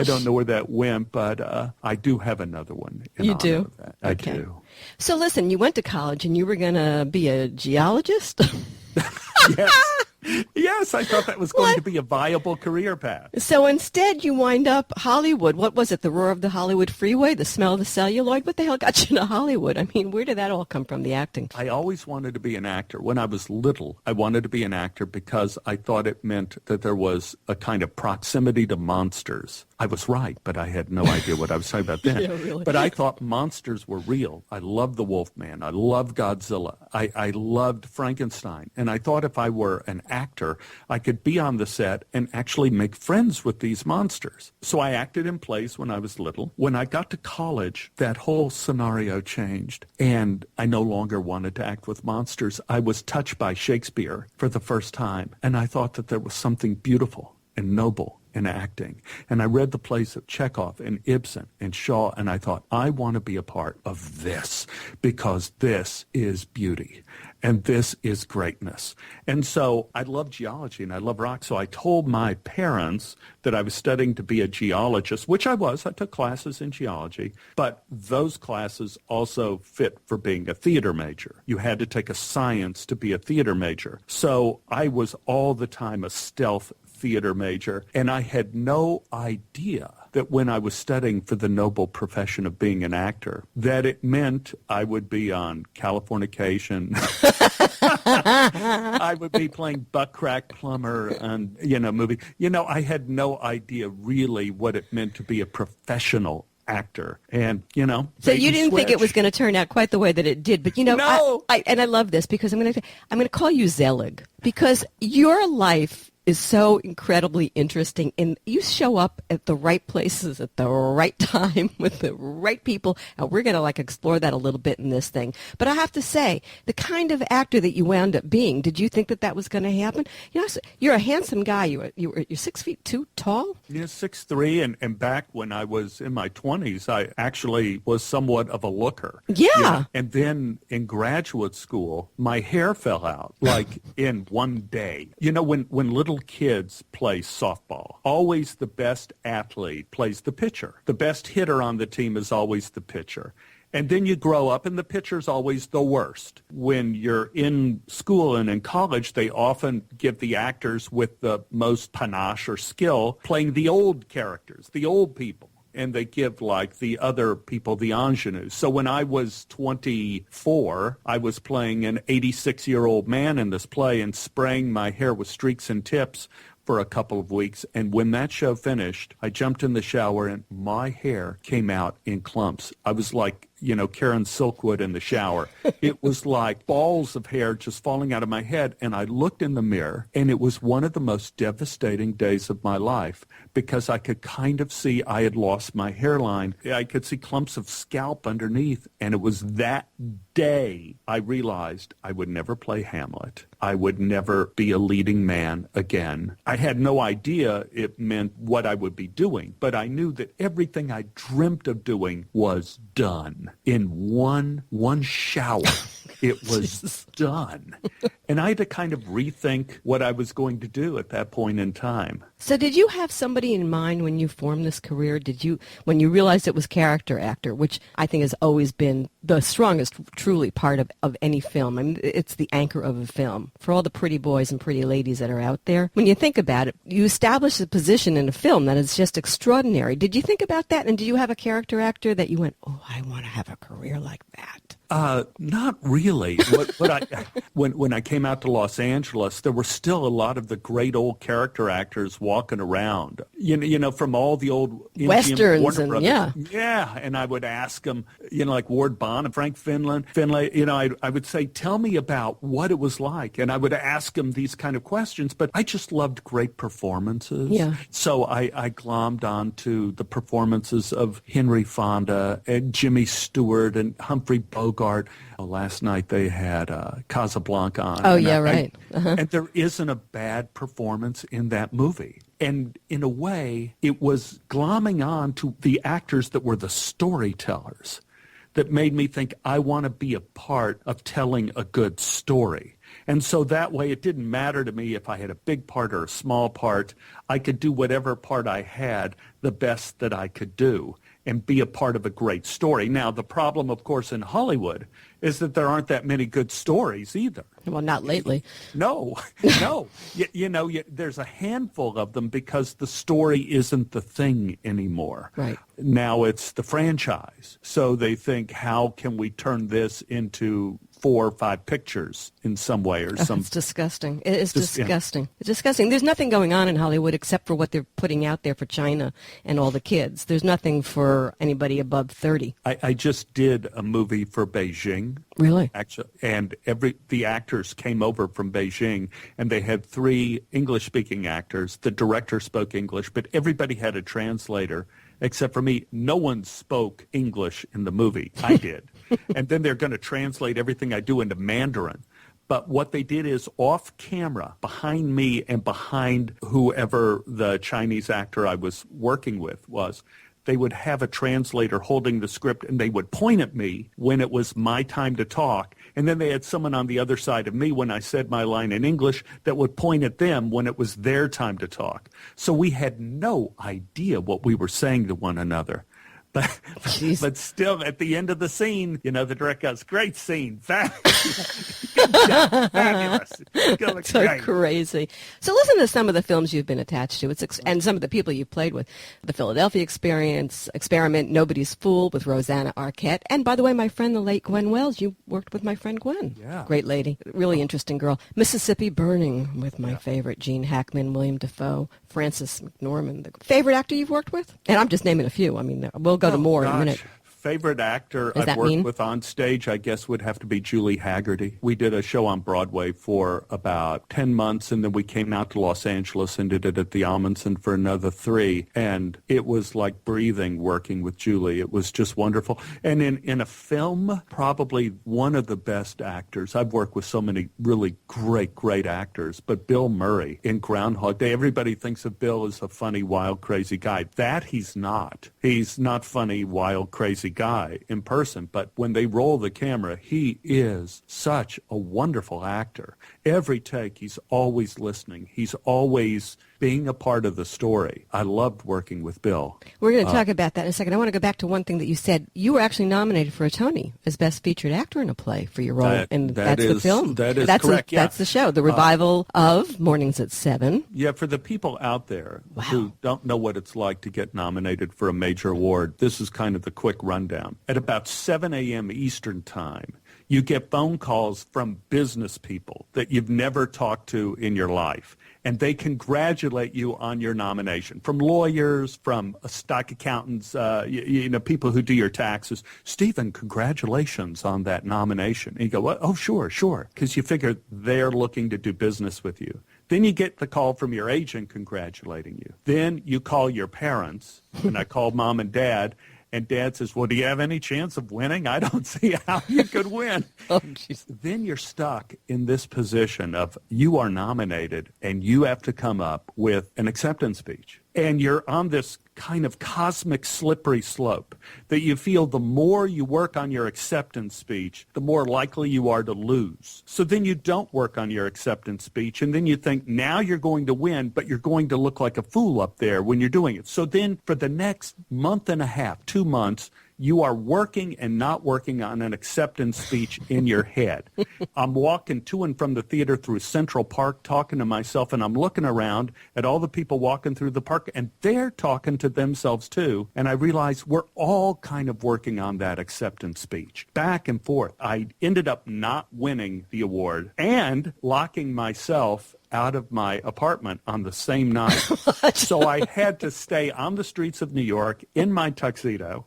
I don't know where that went, but I do have another one. You do? I Okay. do. So listen, you went to college and you were going to be a geologist? Yes. Yes, I thought that was going to be a viable career path. So instead you wind up Hollywood. What was it, the roar of the Hollywood freeway, the smell of the celluloid? What the hell got you to Hollywood? I mean, where did that all come from, the acting? I always wanted to be an actor. When I was little, I wanted to be an actor because I thought it meant that there was a kind of proximity to monsters. I was right, but I had no idea what I was talking about then. Yeah, really. But I thought monsters were real. I loved the Wolfman. I loved Godzilla. I loved Frankenstein. And I thought if I were an actor, I could be on the set and actually make friends with these monsters. So I acted in plays when I was little. When I got to college, that whole scenario changed, and I no longer wanted to act with monsters. I was touched by Shakespeare for the first time, and I thought that there was something beautiful and noble in acting. And I read the plays of Chekhov and Ibsen and Shaw, and I thought, I want to be a part of this because this is beauty and this is greatness. And so I love geology and I love rock. So I told my parents that I was studying to be a geologist, which I was. I took classes in geology, but those classes also fit for being a theater major. You had to take a science to be a theater major. So I was all the time a stealth theater major, and I had no idea that when I was studying for the noble profession of being an actor, that it meant I would be on Californication. I would be playing Buck Crack Plumber on, movie. I had no idea really what it meant to be a professional actor. And, So you didn't think it was going to turn out quite the way that it did. But, No! I love this because I'm going to call you Zelig, because your life is so incredibly interesting, and you show up at the right places at the right time with the right people, and we're going to explore that a little bit in this thing. But I have to say, the kind of actor that you wound up being, did you think that was going to happen? You're a handsome guy. You're 6'2" tall. Yeah, 6'3", and back when I was in my 20s, I actually was somewhat of a looker. Yeah. And then in graduate school, my hair fell out in one day. When little kids play softball, always the best athlete plays the pitcher. The best hitter on the team is always the pitcher. And then you grow up and the pitcher's always the worst. When you're in school and in college, they often give the actors with the most panache or skill playing the old characters, the old people. And they give the other people the ingenues. So when I was 24, I was playing an 86-year-old man in this play and spraying my hair with streaks and tips for a couple of weeks. And when that show finished, I jumped in the shower and my hair came out in clumps. I was like, Karen Silkwood in the shower. It was like balls of hair just falling out of my head. And I looked in the mirror, and it was one of the most devastating days of my life because I could kind of see I had lost my hairline. I could see clumps of scalp underneath. And it was that day I realized I would never play Hamlet. I would never be a leading man again. I had no idea it meant what I would be doing, but I knew that everything I dreamt of doing was done. In one shower, it was done. And I had to kind of rethink what I was going to do at that point in time. So did you have somebody in mind when you formed this career? When you realized it was character actor, which I think has always been the strongest, truly, part of any film. I mean, it's the anchor of a film. For all the pretty boys and pretty ladies that are out there, when you think about it, you establish a position in a film that is just extraordinary. Did you think about that? And did you have a character actor that you went, oh, I want to have a career like that? Not really. When I came out to Los Angeles, there were still a lot of the great old character actors walking around. From all the old Westerns Warner and Brothers. Yeah. And I would ask them, like Ward Bonham, Frank Finlay. I would say, tell me about what it was like, and I would ask them these kind of questions. But I just loved great performances. Yeah. So I glommed onto the performances of Henry Fonda and Jimmy Stewart and Humphrey Bogart. Last night they had Casablanca on. Oh, yeah, right. Uh-huh. And there isn't a bad performance in that movie. And in a way, it was glomming on to the actors that were the storytellers that made me think I want to be a part of telling a good story. And so that way it didn't matter to me if I had a big part or a small part. I could do whatever part I had the best that I could do and be a part of a great story. Now, the problem, of course, in Hollywood is that there aren't that many good stories either. Well, not lately. No. There's a handful of them because the story isn't the thing anymore. Right. Now it's the franchise. So they think, how can we turn this into 4 or 5 pictures in some way or some. It's disgusting. It is disgusting. It's disgusting. There's nothing going on in Hollywood except for what they're putting out there for China and all the kids. There's nothing for anybody above 30. I just did a movie for Beijing. Really? Actually, and the actors came over from Beijing, and they had 3 English-speaking actors. The director spoke English, but everybody had a translator. Except for me, no one spoke English in the movie. I did. And then they're going to translate everything I do into Mandarin. But what they did is off camera, behind me and behind whoever the Chinese actor I was working with was, they would have a translator holding the script, and they would point at me when it was my time to talk. And then they had someone on the other side of me when I said my line in English that would point at them when it was their time to talk. So we had no idea what we were saying to one another. But still, at the end of the scene, the director goes, great scene. Fabulous. So great. Crazy. So listen to some of the films you've been attached to and some of the people you've played with. The Philadelphia Experiment, Nobody's Fool with Rosanna Arquette. And by the way, my friend, the late Gwen Wells, you worked with my friend Gwen. Yeah. Great lady. Really interesting girl. Mississippi Burning with my favorite, Gene Hackman, William Dafoe, Frances McDormand. The favorite actor you've worked with? And I'm just naming a few. I mean, we'll go to more in a minute. Favorite actor I've worked with on stage, I guess, would have to be Julie Haggerty. We did a show on Broadway for about 10 months, and then we came out to Los Angeles and did it at the Amundsen for another 3. And it was like breathing working with Julie. It was just wonderful. And in a film, probably one of the best actors. I've worked with so many really great actors, but Bill Murray in Groundhog Day. Everybody thinks of Bill as a funny, wild, crazy guy. That he's not. He's not funny, wild, crazy guy in person, but when they roll the camera, he is such a wonderful actor. Every take, he's always listening. He's always being a part of the story. I loved working with Bill. We're going to talk about that in a second. I want to go back to one thing that you said. You were actually nominated for a Tony as Best Featured Actor in a Play for your role, and that's the film. That's correct. That's the show, the revival of Mornings at 7. Yeah, for the people out there who don't know what it's like to get nominated for a major award, this is kind of the quick rundown. At about 7 a.m. Eastern Time, you get phone calls from business people that you've never talked to in your life, and they congratulate you on your nomination. From lawyers, from stock accountants, people who do your taxes. Stephen, congratulations on that nomination. And you go, oh, sure, because you figure they're looking to do business with you. Then you get the call from your agent congratulating you. Then you call your parents, and I called Mom and Dad, and Dad says, well, do you have any chance of winning? I don't see how you could win. Then you're stuck in this position of you are nominated, and you have to come up with an acceptance speech. And you're on this kind of cosmic slippery slope that you feel the more you work on your acceptance speech, the more likely you are to lose. So then you don't work on your acceptance speech, and then you think now you're going to win, but you're going to look like a fool up there when you're doing it. So then for the next month and a half, 2 months, you are working and not working on an acceptance speech in your head. I'm walking to and from the theater through Central Park talking to myself, and I'm looking around at all the people walking through the park, and they're talking to themselves too. And I realize we're all kind of working on that acceptance speech. Back and forth. I ended up not winning the award and locking myself out of my apartment on the same night. So I had to stay on the streets of New York in my tuxedo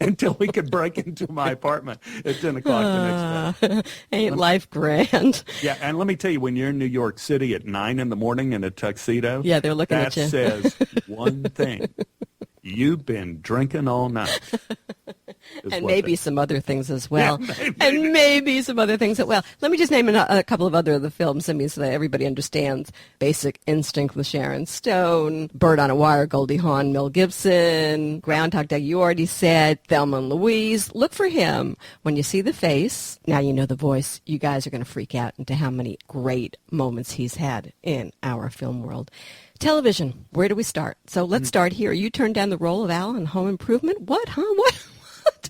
until we could break into my apartment at 10 o'clock the next day. Ain't life grand? Yeah, and let me tell you, when you're in New York City at 9 in the morning in a tuxedo, yeah, they're looking at you. That says one thing. You've been drinking all night. And maybe some other things as well. Yeah, and maybe some other things as well. Let me just name a couple of other of the films, I mean, so that everybody understands. Basic Instinct with Sharon Stone, Bird on a Wire, Goldie Hawn, Mel Gibson, Groundhog Day, you already said, Thelma and Louise. Look for him. When you see the face, now you know the voice, you guys are going to freak out into how many great moments he's had in our film world. Television, where do we start? So let's start here. You turned down the role of Al in Home Improvement. What, huh? What?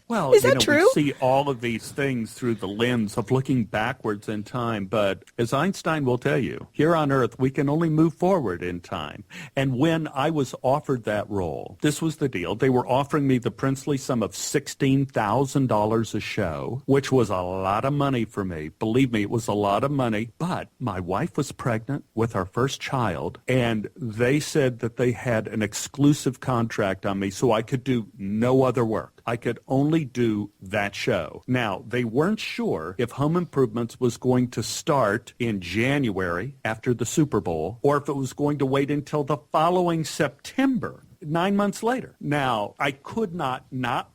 Well, is that true? We see all of these things through the lens of looking backwards in time, but as Einstein will tell you, here on Earth, we can only move forward in time. And when I was offered that role, this was the deal. They were offering me the princely sum of $16,000 a show, which was a lot of money for me. Believe me, it was a lot of money, but my wife was pregnant with our first child, and they said that they had an exclusive contract on me, so I could do no other work. I could only do that show. Now, they weren't sure if Home Improvements was going to start in January after the Super Bowl or if it was going to wait until the following September. 9 months later. Now, I could not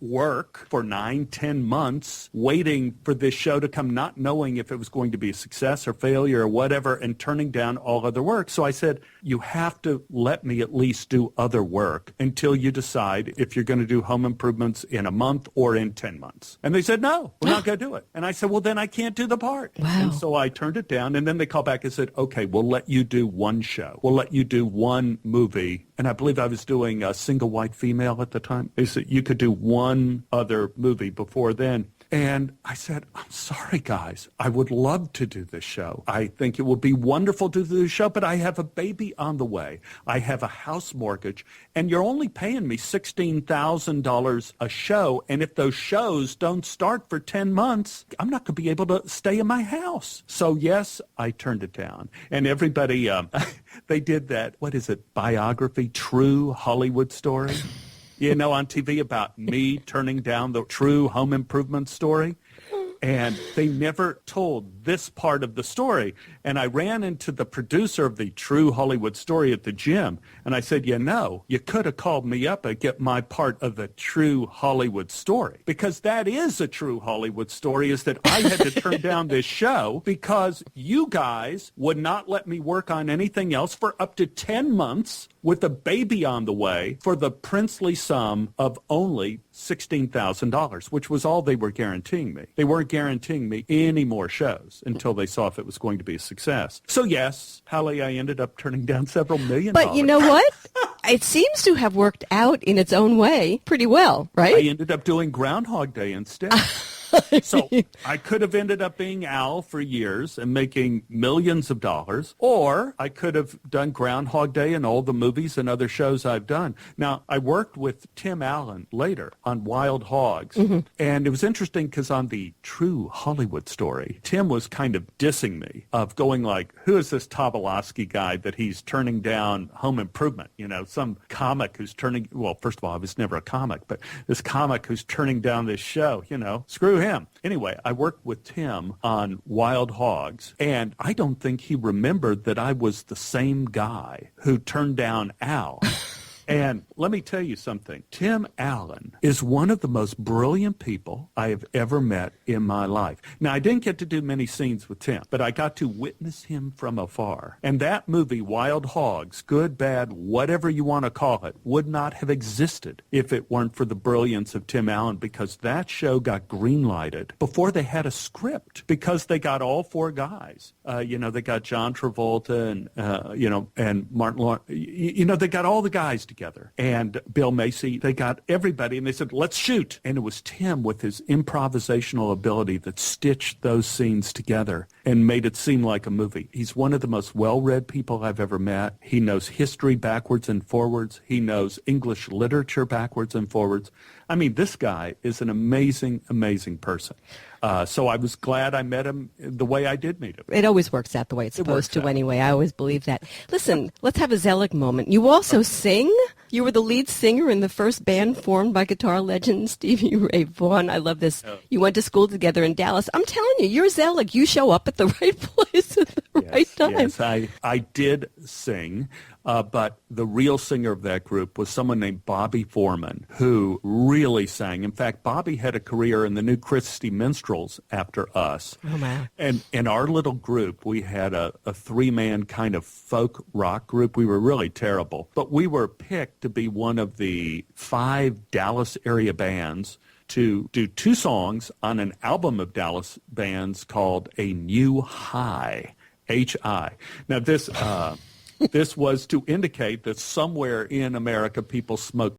work for 9-10 months waiting for this show to come, not knowing if it was going to be a success or failure or whatever, and turning down all other work. So I said, you have to let me at least do other work until you decide if you're going to do Home Improvements in a month or in 10 months. And they said, no, we're not going to do it. And I said, well, then I can't do the part. Wow. And so I turned it down, and then they called back and said, okay, we'll let you do one show. We'll let you do one movie. And I believe I was doing a Single White Female at the time. They said you could do one other movie before then. And I said, I'm sorry, guys. I would love to do this show. I think it would be wonderful to do this show, but I have a baby on the way. I have a house mortgage, and you're only paying me $16,000 a show. And if those shows don't start for 10 months, I'm not going to be able to stay in my house. So, yes, I turned it down. And everybody, they did that, what is it, biography, true Hollywood story? On TV about me turning down the true Home Improvement story. And they never told this part of the story. And I ran into the producer of the true Hollywood story at the gym. And I said, you could have called me up and get my part of the true Hollywood story. Because that is a true Hollywood story, is that I had to turn down this show because you guys would not let me work on anything else for up to 10 months with a baby on the way for the princely sum of only $16,000, which was all they were guaranteeing me. They weren't guaranteeing me any more shows until they saw if it was going to be a success. So yes, Halli, I ended up turning down several $million. But you know what? It seems to have worked out in its own way pretty well, right? I ended up doing Groundhog Day instead. So I could have ended up being Al for years and making millions of dollars, or I could have done Groundhog Day and all the movies and other shows I've done. Now, I worked with Tim Allen later on Wild Hogs, and it was interesting because on the true Hollywood story, Tim was kind of dissing me of going like, who is this Tobolowsky guy that he's turning down Home Improvement? Some comic who's turning, well, first of all, I was never a comic, but this comic who's turning down this show, screw him. Anyway, I worked with Tim on Wild Hogs, and I don't think he remembered that I was the same guy who turned down Al. And let me tell you something. Tim Allen is one of the most brilliant people I have ever met in my life. Now, I didn't get to do many scenes with Tim, but I got to witness him from afar. And that movie, Wild Hogs, good, bad, whatever you want to call it, would not have existed if it weren't for the brilliance of Tim Allen, because that show got green-lighted before they had a script, because they got all four guys. They got John Travolta and Martin Lawrence. They got all the guys together, and Bill Macy. They got everybody, and they said, let's shoot. And it was Tim with his improvisational ability that stitched those scenes together and made it seem like a movie. He's one of the most well-read people I've ever met. He knows history backwards and forwards. He knows English literature backwards and forwards. I mean, this guy is an amazing, amazing person. So I was glad I met him the way I did meet him. It always works out the way it's supposed to anyway. I always believe that. Listen, let's have a Zelig moment. You also sing? You were the lead singer in the first band formed by guitar legend Stevie Ray Vaughan. I love this. Oh. You went to school together in Dallas. I'm telling you, you're Zelig. You show up at the right place at the right time. Yes, I did sing. But the real singer of that group was someone named Bobby Foreman, who really sang. In fact, Bobby had a career in the New Christie Minstrels after us. Oh, man. And in our little group, we had a three-man kind of folk rock group. We were really terrible. But we were picked to be one of the 5 Dallas area bands to do 2 songs on an album of Dallas bands called A New High, H-I. Now, this... This was to indicate that somewhere in America people smoked